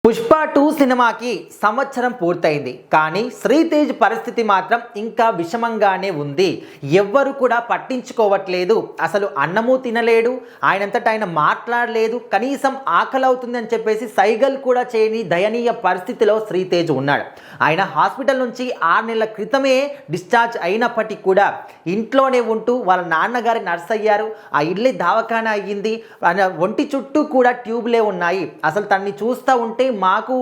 పుష్ప 2 సినిమాకి సంవత్సరం పూర్తయింది. కానీ శ్రీతేజ్ పరిస్థితి మాత్రం ఇంకా విషమంగానే ఉంది. ఎవ్వరు కూడా పట్టించుకోవట్లేదు. అసలు అన్నము తినలేడు, ఆయనంతటా ఆయన మాట్లాడలేదు, కనీసం ఆకలి అవుతుంది అని చెప్పేసి సైగల్ కూడా చేయని దయనీయ పరిస్థితిలో శ్రీతేజ్ ఉన్నాడు. ఆయన హాస్పిటల్ నుంచి 6 నెలల క్రితమే డిశ్చార్జ్ అయినప్పటికీ కూడా ఇంట్లోనే ఉంటూ వాళ్ళ నాన్నగారి నర్స్ అయ్యారు. ఆ ఇల్లు దవాఖానా అయ్యింది. ఒంటి చుట్టూ కూడా ట్యూబ్లే ఉన్నాయి. అసలు తనని చూస్తూ ఉంటే మాకు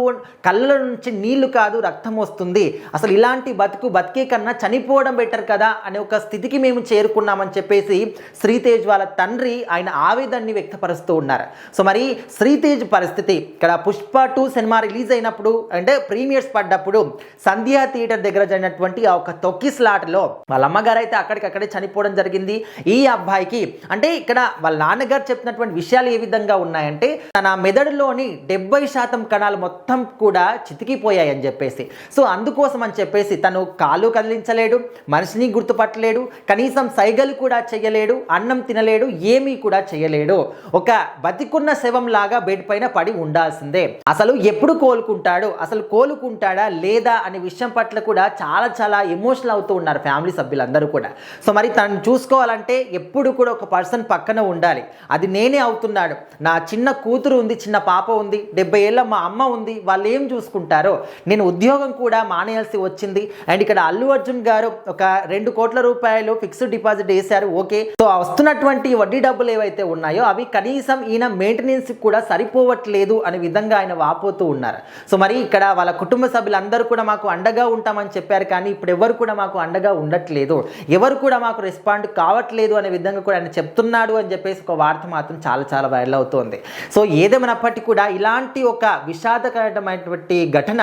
కళ్ళ నుంచి నీళ్లు కాదు రక్తం వస్తుంది. అసలు ఇలాంటి బతికే కన్నా చనిపోవడం బెటర్ కదా అనే ఒక స్థితికి మేము చేరుకున్నామని చెప్పేసి శ్రీతేజ్ వాళ్ళ తండ్రి ఆయన ఆవేదనని వ్యక్తపరుస్తూ ఉన్నారు. సో మరి శ్రీతేజ్ పరిస్థితి ఇక్కడ పుష్ప 2 సినిమా రిలీజ్ అయినప్పుడు అంటే ప్రీమియర్స్ పడ్డప్పుడు సంధ్యా థియేటర్ దగ్గర జరిగినటువంటి ఆ ఒక తొక్కిస్లాటలో వాళ్ళ అమ్మగారు అయితే అక్కడికక్కడే చనిపోవడం జరిగింది. ఈ అబ్బాయికి అంటే ఇక్కడ వాళ్ళ నాన్నగారు చెప్పినటువంటి విషయాలు ఏ విధంగా ఉన్నాయంటే తన మెదడులోని 70% కణాలు మొత్తం కూడా చితికిపోయాయని చెప్పేసి, సో అందుకోసం అని చెప్పేసి తను కాలు కదిలించలేడు, మనిషిని గుర్తుపట్టలేడు, కనీసం సైగలు కూడా చేయలేడు, అన్నం తినలేడు, ఏమీ కూడా చేయలేడు. ఒక బతికున్న శవం లాగా బెడ్ పైన పడి ఉండాల్సిందే. అసలు ఎప్పుడు కోలుకుంటాడు, అసలు కోలుకుంటాడా లేదా అనే విషయం పట్ల కూడా చాలా ఎమోషనల్ అవుతూ ఉన్నారు ఫ్యామిలీ సభ్యులందరూ కూడా. సో మరి తనను చూసుకోవాలంటే ఎప్పుడు కూడా ఒక పర్సన్ పక్కన ఉండాలి. అది నేనే అవుతున్నాడు. నా చిన్న కూతురు ఉంది, చిన్న పాప ఉంది, 70 ఏళ్ళ మా అమ్మ ఉంది, వాళ్ళు ఏం చూసుకుంటారో, నేను ఉద్యోగం కూడా మానేయాల్సి వచ్చింది. అండ్ ఇక్కడ అల్లు అర్జున్ గారు ఒక 2 కోట్ల రూపాయలు ఫిక్స్డ్ డిపాజిట్ వేశారు. ఓకే, సో వస్తున్నటువంటి వడ్డీ డబ్బులు ఏవైతే ఉన్నాయో అవి కనీసం ఈయన మెయింటెనెన్స్ కూడా సరిపోవట్లేదు అనే విధంగా ఆయన వాపోతూ ఉన్నారు. సో మరి ఇక్కడ వాళ్ళ కుటుంబ సభ్యులందరూ కూడా మాకు అండగా ఉంటామని చెప్పారు, కానీ ఇప్పుడు ఎవరు కూడా మాకు అండగా ఉండట్లేదు, ఎవరు కూడా మాకు రెస్పాండ్ కావట్లేదు అనే విధంగా కూడా ఆయన చెప్తున్నాడు అని చెప్పేసి ఒక వార్త మాత్రం చాలా వైరల్ అవుతుంది. సో ఏదేమైనప్పటికీ కూడా ఇలాంటి ఒక విషాదకరమైనటువంటి ఘటన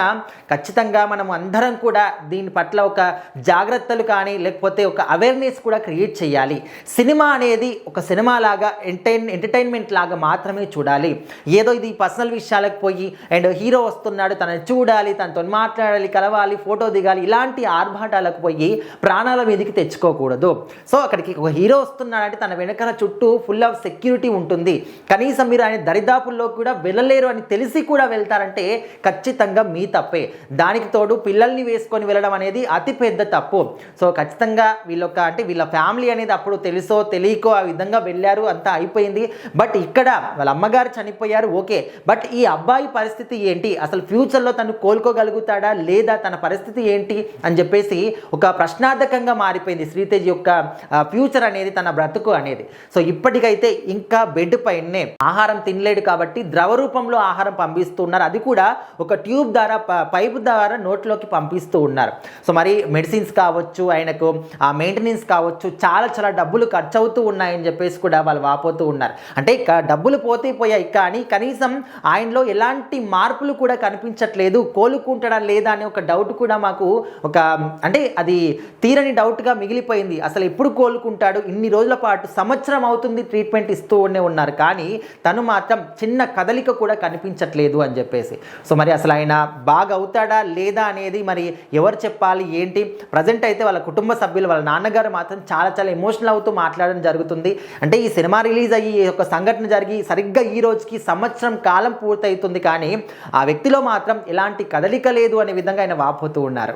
ఖచ్చితంగా మనం అందరం కూడా దీని పట్ల ఒక జాగ్రత్తలు కానీ లేకపోతే ఒక అవేర్నెస్ కూడా క్రియేట్ చేయాలి. సినిమా అనేది ఒక సినిమా లాగా ఎంటర్టైన్మెంట్ లాగా మాత్రమే చూడాలి. ఏదో ఇది పర్సనల్ విషయాలకు పోయి అండ్ హీరో వస్తున్నాడు తనని చూడాలి, తనతో మాట్లాడాలి, కలవాలి, ఫోటో దిగాలి, ఇలాంటి ఆర్భాటాలకు పోయి ప్రాణాల మీదకి తెచ్చుకోకూడదు. సో అక్కడికి ఒక హీరో వస్తున్నాడంటే తన వెనకాల చుట్టూ ఫుల్ ఆఫ్ సెక్యూరిటీ ఉంటుంది. కనీసం మీరు ఆయన దరిదాపుల్లో కూడా వెళ్ళలేరు అని తెలిసి కూడా వెళ్తారంటే ఖచ్చితంగా మీ తప్పే. దానికి తోడు పిల్లల్ని వేసుకొని వెళ్ళడం అనేది అతి పెద్ద తప్పు. సో ఖచ్చితంగా వీళ్ళ ఫ్యామిలీ అనేది అప్పుడు తెలుసో తెలియకో ఆ విధంగా వెళ్ళారు, అంతా అయిపోయింది. బట్ ఇక్కడ వాళ్ళ అమ్మగారు చనిపోయారు, ఓకే, బట్ ఈ అబ్బాయి పరిస్థితి ఏంటి, అసలు ఫ్యూచర్లో తను కోలుకోగలుగుతాడా లేదా, తన పరిస్థితి ఏంటి అని చెప్పేసి ఒక ప్రశ్నార్థకంగా మారిపోయింది శ్రీతేజ్ యొక్క ఫ్యూచర్ అనేది, తన బ్రతుకు అనేది. సో ఇప్పటికైతే ఇంకా బెడ్ పైనే ఆహారం తినలేడు కాబట్టి ద్రవ రూపంలో ఆహారం పంపిస్తూ ఉన్నారు. అది కూడా ఒక ట్యూబ్ ద్వారా పైపు ద్వారా నోట్లోకి పంపిస్తూ ఉన్నారు. సో మరి మెడిసిన్స్ కావచ్చు, ఆయనకు ఆ మెయింటెనెన్స్ కావచ్చు, చాలా డబ్బులు ఖర్చు అవుతూ ఉన్నాయని చెప్పేసి కూడా వాళ్ళు వాపోతూ ఉన్నారు. అంటే డబ్బులు పోయాయి కానీ కనీసం ఆయనలో ఎలాంటి మార్పులు కూడా కనిపించట్లేదు. కోలుకుంటాడా లేదా అనే ఒక డౌట్ కూడా మాకు అంటే అది తీరని డౌట్గా మిగిలిపోయింది. అసలు ఎప్పుడు కోలుకుంటాడు, ఇన్ని రోజుల పాటు సంవత్సరం అవుతుంది ట్రీట్మెంట్ ఇస్తూ ఉన్నారు, కానీ తను మాత్రం చిన్న కదలిక కూడా కనిపించట్లేదు అని చెప్పేసి. సో మరి అసలు ఆయన బాగా అవుతాడా లేదా అనేది మరి ఎవరు చెప్పాలి ఏంటి. ప్రజెంట్ అయితే వాళ్ళ కుటుంబ సభ్యులు వాళ్ళ నాన్నగారు మాత్రం చాలా ఎమోషనల్ అవుతూ మాట్లాడడం జరుగుతుంది. అంటే ఈ సినిమా రిలీజ్ అయ్యి ఒక సంఘటన జరిగి సరిగ్గా ఈ రోజుకి సంవత్సరం కాలం పూర్తవుతుంది, కానీ ఆ వ్యక్తిలో మాత్రం ఎలాంటి కదలిక లేదు అనే విధంగా ఆయన వాపోతూ ఉన్నారు.